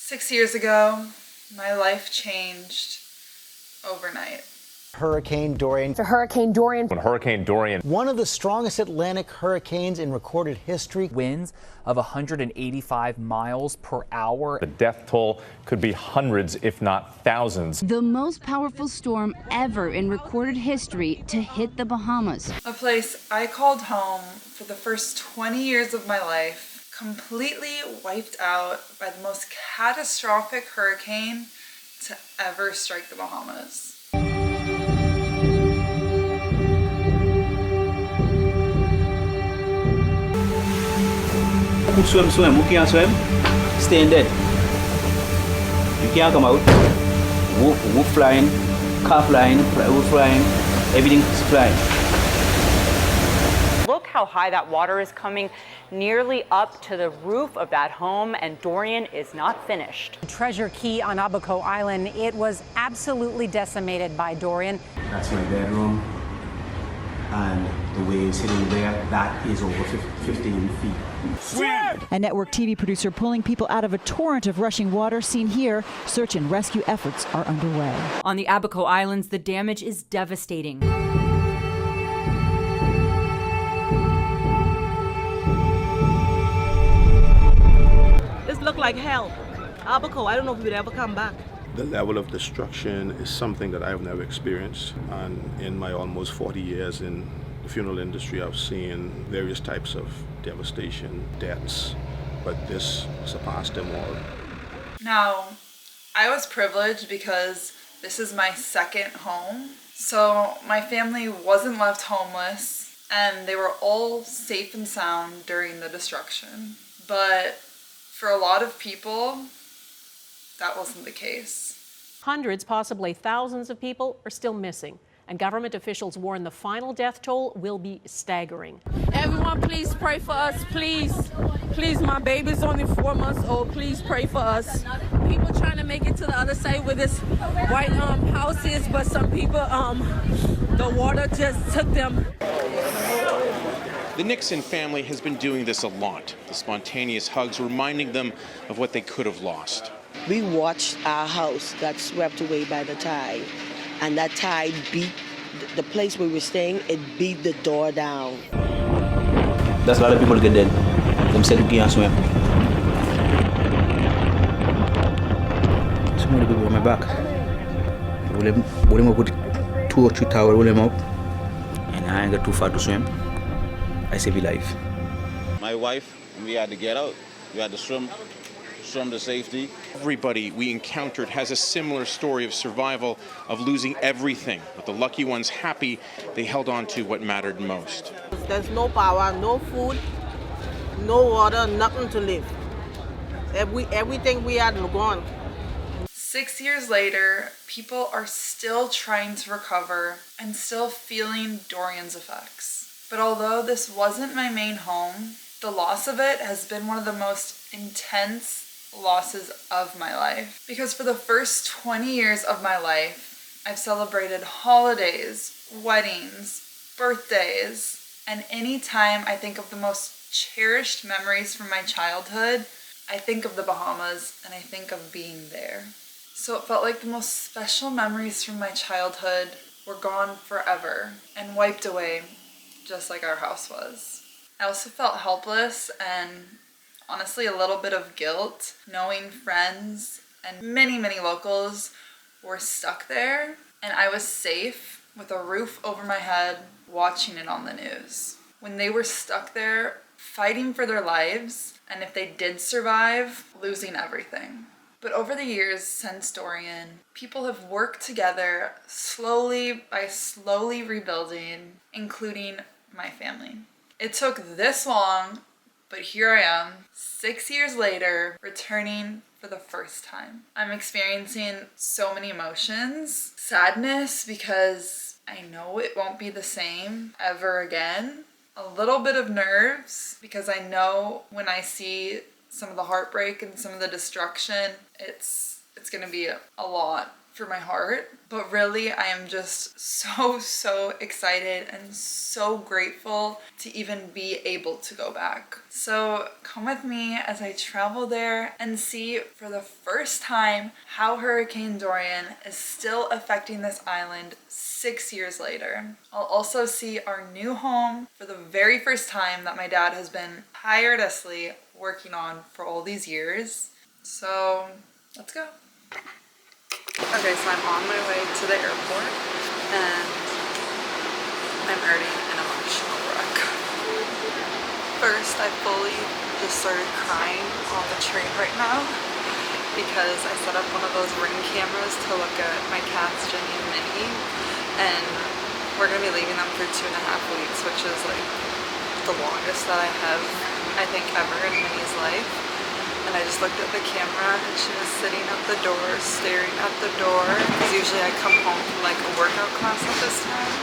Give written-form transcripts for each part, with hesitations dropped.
6 years ago, my life changed overnight. Hurricane Dorian. To Hurricane Dorian. When Hurricane Dorian, one of the strongest Atlantic hurricanes in recorded history. Winds of 185 miles per hour. the death toll could be hundreds, if not thousands. The most powerful storm ever in recorded history to hit the Bahamas. A place I called home for the first 20 years of my life, completely wiped out by the most catastrophic hurricane to ever strike the Bahamas. Swim. Who can't swim? Stay in dead. You can't come out. Wolf flying, car flying, wolf flying, everything's flying. Look how high that water is coming, nearly up to the roof of that home, and Dorian is not finished. Treasure Key on Abaco Island, it was absolutely decimated by Dorian. That's my bedroom, and the waves hitting there, that is over 15 feet. A network TV producer pulling people out of a torrent of rushing water seen here. Search and rescue efforts are underway. On the Abaco Islands, the damage is devastating. This looked like hell. Abaco, I don't know if we'd ever come back. The level of destruction is something that I've never experienced, and in my almost 40 years in the funeral industry, I've seen various types of devastation, deaths, but this surpassed them all. Now, I was privileged because this is my second home, so my family wasn't left homeless, and they were all safe and sound during the destruction. But for a lot of people, that wasn't the case. Hundreds, possibly thousands of people are still missing, and government officials warn the final death toll will be staggering. Everyone, please pray for us, please. Please, my baby's only 4 months old. Please pray for us. People trying to make it to the other side where this white house is, but some people, the water just took them. The Nixon family has been doing this a lot. The spontaneous hugs reminding them of what they could have lost. We watched our house got swept away by the tide, and that tide beat the place where we were staying. It beat the door down. That's a lot of people get dead. Them said you can't swim. So many people on my back. Roll him up with 2 or 3 towels, roll him up, and I ain't got too far to swim. I save your life. My wife, we had to get out. We had to swim to safety. Everybody we encountered has a similar story of survival, of losing everything, but the lucky ones happy they held on to what mattered most. There's no power, no food, no water, nothing to live. Everything we had gone. 6 years later, people are still trying to recover and still feeling Dorian's effects. But although this wasn't my main home, the loss of it has been one of the most intense losses of my life. Because for the first 20 years of my life, I've celebrated holidays, weddings, birthdays, and any time I think of the most cherished memories from my childhood, I think of the Bahamas and I think of being there. So it felt like the most special memories from my childhood were gone forever and wiped away, just like our house was. I also felt helpless and honestly a little bit of guilt knowing friends and many locals were stuck there, and I was safe with a roof over my head watching it on the news. When they were stuck there fighting for their lives, and if they did survive, losing everything. But over the years since Dorian, people have worked together slowly rebuilding, including my family. It took this long, but here I am, 6 years later, returning for the first time. I'm experiencing so many emotions. Sadness because I know it won't be the same ever again. A little bit of nerves because I know when I see some of the heartbreak and some of the destruction, it's gonna be a lot for my heart. But really, I am just so excited and so grateful to even be able to go back. So come with me as I travel there and see for the first time how Hurricane Dorian is still affecting this island 6 years later. I'll also see our new home for the very first time that my dad has been tirelessly working on for all these years. So let's go. Okay, so I'm on my way to the airport and I'm already in an emotional wreck. First, I fully just started crying on the train right now because I set up one of those Ring cameras to look at my cats, Jenny and Minnie, and we're going to be leaving them for 2.5 weeks, which is like the longest that I have, I think, ever in Minnie's life. And I just looked at the camera and she was sitting at the door, staring at the door, because usually I come home from like a workout class at this time.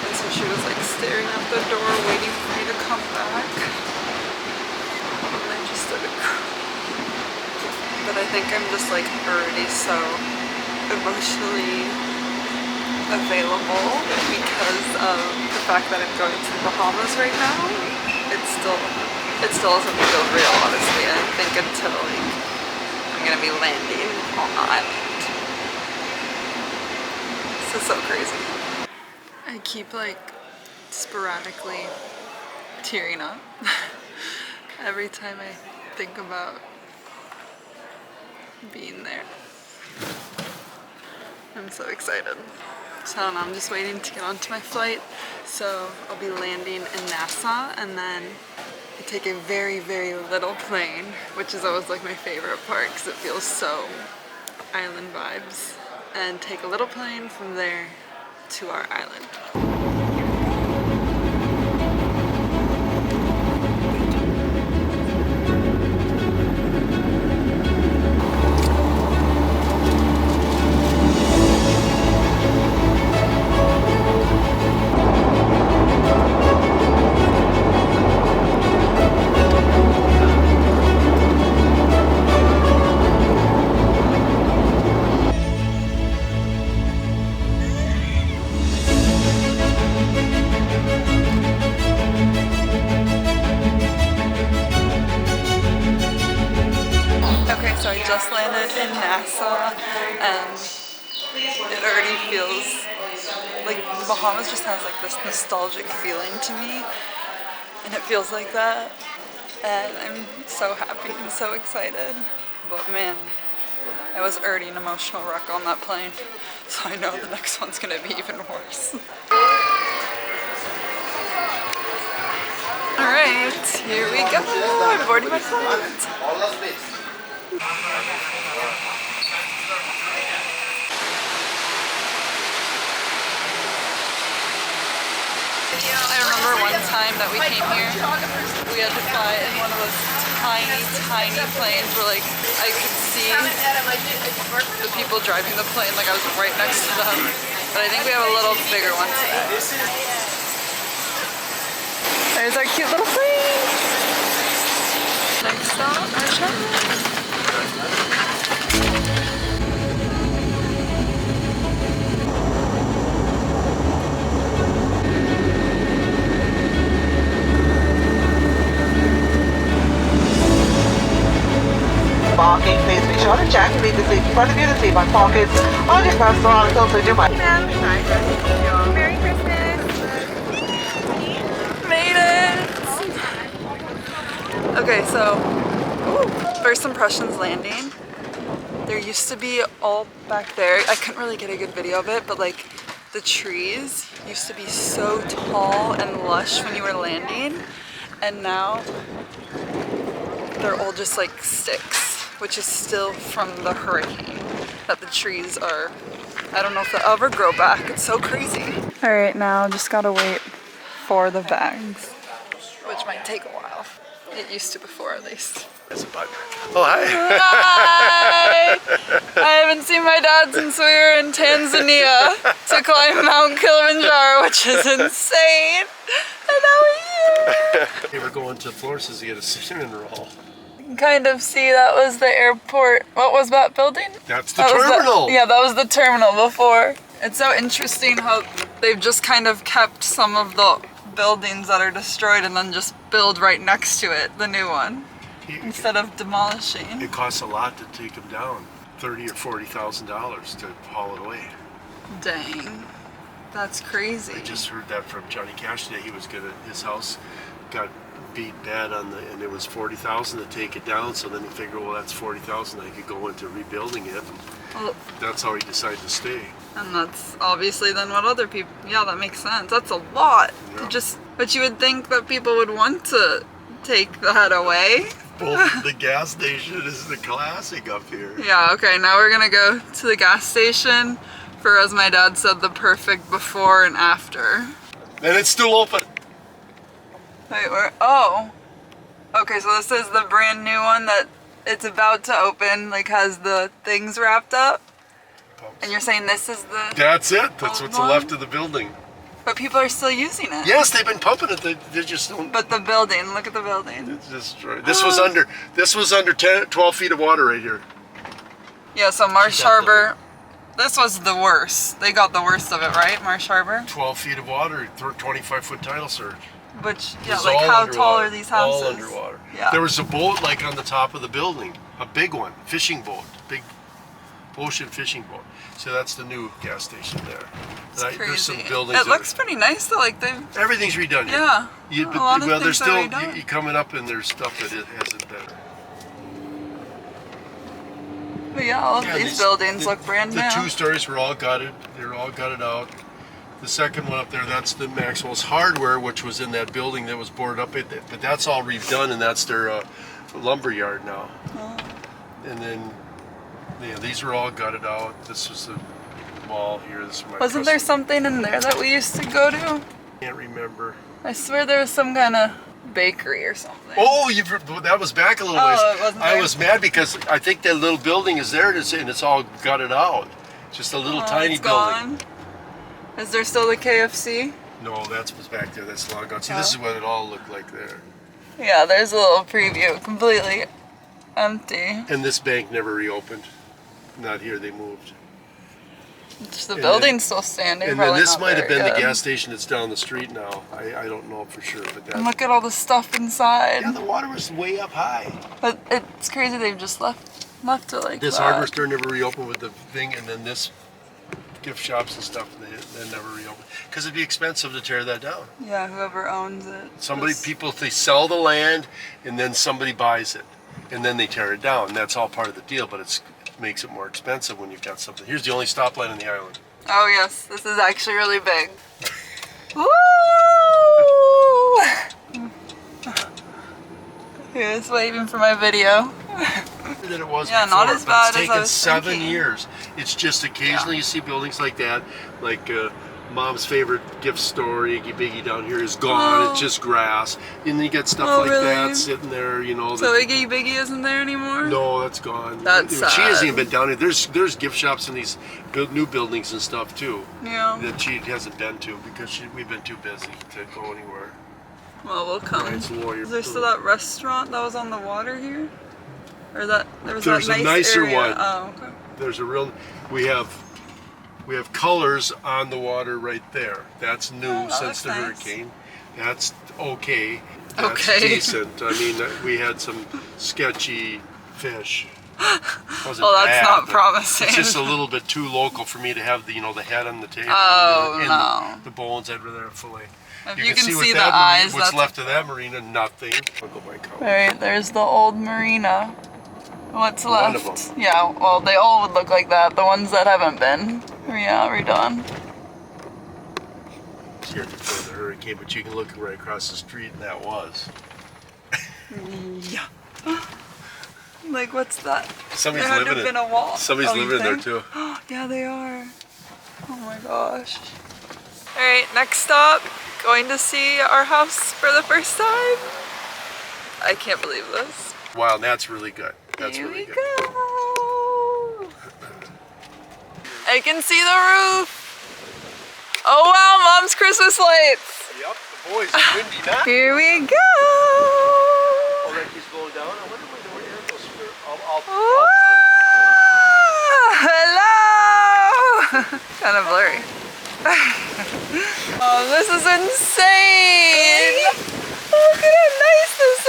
And so she was like staring at the door, waiting for me to come back. And I just started crying. But I think I'm just like already so emotionally available because of the fact that I'm going to the Bahamas right now. It still doesn't feel real, honestly. I think until like I'm gonna be landing on the island. This is so crazy. I keep like sporadically tearing up every time I think about being there. I'm so excited. So I don't know, I'm just waiting to get onto my flight. So I'll be landing in Nassau and then I take a very little plane, which is always like my favorite part because it feels so island vibes, and take a little plane from there to our island. So I just landed in Nassau and it already feels like the Bahamas just has like this nostalgic feeling to me, and it feels like that, and I'm so happy and so excited. But man, I was already an emotional wreck on that plane, so I know the next one's gonna be even worse. Alright, here we go. I'm boarding my flight. I remember one time that we came here, we had to fly in one of those tiny planes where like I could see the people driving the plane, like I was right next to them. But I think we have a little bigger one today. There's our cute little plane. Next stop, our shuttle. Parking, please be sure to check and leave the seat in front of you to see my pockets on your personal articles with your money. Merry Christmas! Made it! Okay, so first impressions landing. There used to be all back there, I couldn't really get a good video of it, but like the trees used to be so tall and lush when you were landing, and now they're all just like sticks, which is still from the hurricane that the trees are. I don't know if they'll ever grow back. It's so crazy. All right, now just gotta wait for the bags, which might take a while. It used to before, at least. There's a bug. Oh, hi. Hi! I haven't seen my dad since we were in Tanzania to climb Mount Kilimanjaro, which is insane. And now we're here. We were going to Florence to get a cinnamon roll. You can kind of see that was the airport. What was that building? That's the terminal. Yeah, that was the terminal before. It's so interesting how they've just kind of kept some of the buildings that are destroyed and then just build right next to it, the new one, instead of demolishing. It costs a lot to take them down, $30,000 or $40,000 to haul it away. Dang, that's crazy. I just heard that from Johnny Cash today. He was his house got beat bad and it was $40,000 to take it down. So then he figured, well, that's $40,000. I could go into rebuilding it. Well, that's how he decided to stay. And that's obviously then what other people, yeah, that makes sense. That's a lot to just, but you would think that people would want to take that away. Well, the gas station is the classic up here. Yeah, okay, now we're gonna go to the gas station for, as my dad said, the perfect before and after. And it's still open. Wait, where, oh. Okay, so this is the brand new one that it's about to open, like has the things wrapped up. And you're saying this is the... That's it. That's what's left of the building. But people are still using it. Yes, they've been pumping it. They just don't... But the building, look at the building. It's destroyed. This was under 12 feet of water right here. Yeah, so Marsh Harbor, this was the worst. They got the worst of it, right, Marsh Harbor? 12 feet of water, 25-foot tidal surge. Which, yeah, like how tall are these houses? All underwater. Yeah. There was a boat like on the top of the building, a big one, fishing boat, big ocean fishing boat. So that's the new gas station there. There's some buildings. It looks pretty nice though, like everything's redone. Yeah. Well, there's still you coming up and there's stuff that it hasn't been. But yeah, all of these buildings look brand new. The 2 stories were all gutted. They're all gutted out. The second one up there, that's the Maxwell's Hardware, which was in that building that was boarded up. But that's all redone, and that's their lumber yard now. Oh. And then, yeah, these were all gutted out. This was the mall here. This is my Wasn't there something in there that we used to go to? Can't remember. I swear there was some kind of bakery or something. Oh, that was back a little ways. It wasn't there? I was mad because I think that little building is there, and it's all gutted out. Just a little tiny building. Gone. Is there still the KFC? No, that's what's back there. That's long gone. See, this is what it all looked like there. Yeah, there's a little preview. Completely empty. And this bank never reopened. Not here. They moved. Just the building's still standing. And then this might have been the gas station that's down the street now. I don't know for sure, but that. And look at all the stuff inside. Yeah, the water was way up high. But it's crazy they've just left it like this that. hardware store never reopened with the thing, and then this gift shops and stuff they never reopened because it'd be expensive to tear that down. Yeah, whoever owns it. People, they sell the land, and then somebody buys it, and then they tear it down. And that's all part of the deal, but it makes it more expensive when you've got something. Here's the only stoplight on the island. Oh yes, this is actually really big. Woo! He was waving for my video. Than it was yeah, before, not as bad it's as I was 7 thinking. years. It's just occasionally you see buildings like that, like Mom's favorite gift store, Iggy Biggy down here is gone. It's just grass. And then you get stuff like that sitting there, you know. So Iggy Biggy isn't there anymore? No, that's gone. That's sad. She hasn't even been down here. There's gift shops in these new buildings and stuff too. Yeah. That she hasn't been to because we've been too busy to go anywhere. Well, we'll come. Right, is there still that restaurant that was on the water here? Or there's a nicer area. one. Oh, okay. There's a real. We have colors on the water right there. That's new since the hurricane. That's okay. That's decent. I mean, we had some sketchy fish. Wasn't well, that's bad, not promising. It's just a little bit too local for me to have the head on the table. Oh, and no. The bones, I'd rather have fillet. If you can see the eyes, what's left of that marina? Nothing. I'll go by color. Alright, there's the old marina. What's left? One of them. Yeah, well, they all would look like that. The ones that haven't been, redone. It's here before the hurricane, but you can look right across the street, and that was. Yeah. Like, what's that? Somebody's there living had to have been a wall. Somebody's living in there too. Yeah, they are. Oh my gosh. Alright, next stop. Going to see our house for the first time. I can't believe this. Wow, that's really good. That's Here really we good. go. I can see the roof. Oh wow, Mom's Christmas lights. Yep, the boys are windy now. Here we go. Oh, that keeps going down. I wonder where Hello! Kind of blurry. Oh, this is insane! Look at how nice this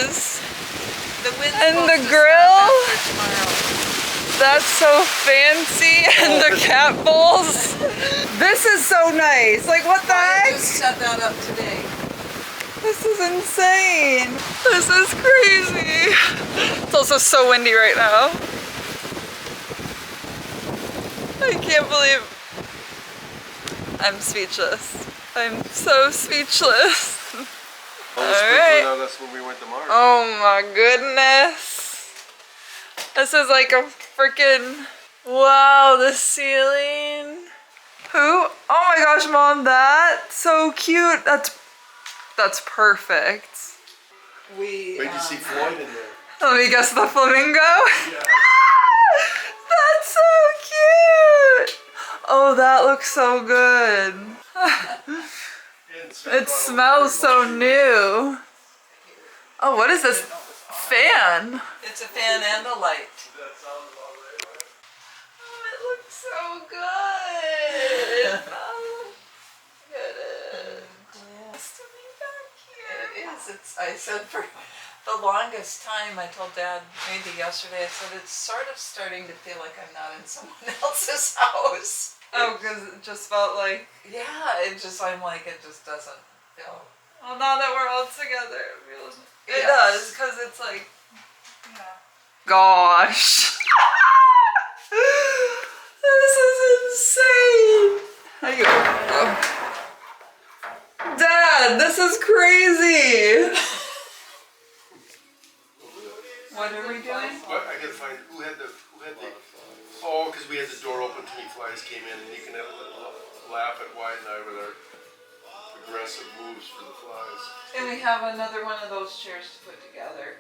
is! And the grill? That's so fancy, and the cat bowls. This is so nice. Like, what the heck? I just set that up today. This is insane. This is crazy. It's also so windy right now. I can't believe I'm speechless. I'm so speechless. All right. When we went to Mars. Oh my goodness. This is like a freaking, wow, the ceiling. Who? Oh my gosh, Mom, that's so cute. That's perfect. Wait to see Floyd in there. Let me guess, the flamingo? Yeah. That's so cute. Oh, that looks so good. It smells so new. Oh, what is this? Fan? It's a fan and a light. Oh, it looks so good. Oh, look at it. Nice to be back here. It is. I said for the longest time, I told Dad maybe yesterday, I said it's sort of starting to feel like I'm not in someone else's house. Oh, because it just felt like... Yeah, it just doesn't feel... Well, now that we're all together, it feels... It Yes. does, because it's like... Yeah. Gosh. This is insane. How do you go? Dad, this is crazy. What are we doing? What? I gotta find who had the. Oh, because we had the door open till flies came in, and you can laugh at Wyatt and I with our aggressive moves for the flies. And we have another one of those chairs to put together.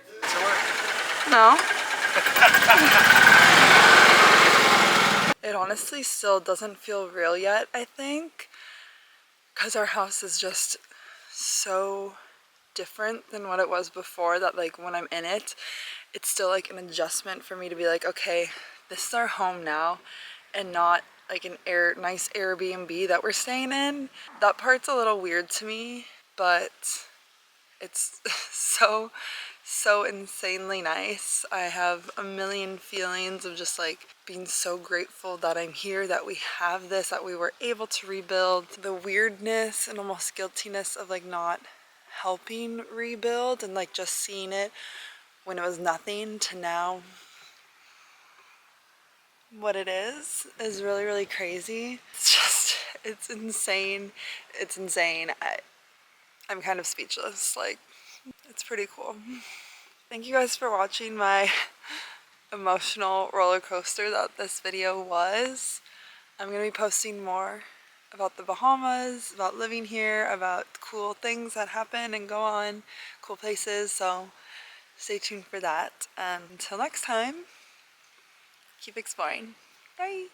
No. It honestly still doesn't feel real yet, I think, because our house is just so different than what it was before, that like when I'm in it, it's still like an adjustment for me to be like, okay, this is our home now, and not like an nice Airbnb that we're staying in. That part's a little weird to me, but it's so insanely nice. I have a million feelings of just like being so grateful that I'm here, that we have this, that we were able to rebuild. The weirdness and almost guiltiness of like not helping rebuild and like just seeing it when it was nothing to now what it is really, really crazy. It's insane. It's insane. I'm kind of speechless. Like, it's pretty cool. Thank you guys for watching my emotional roller coaster that this video was. I'm gonna be posting more about the Bahamas, about living here, about cool things that happen and go on, cool places, so stay tuned for that. And until next time, keep exploring. Bye!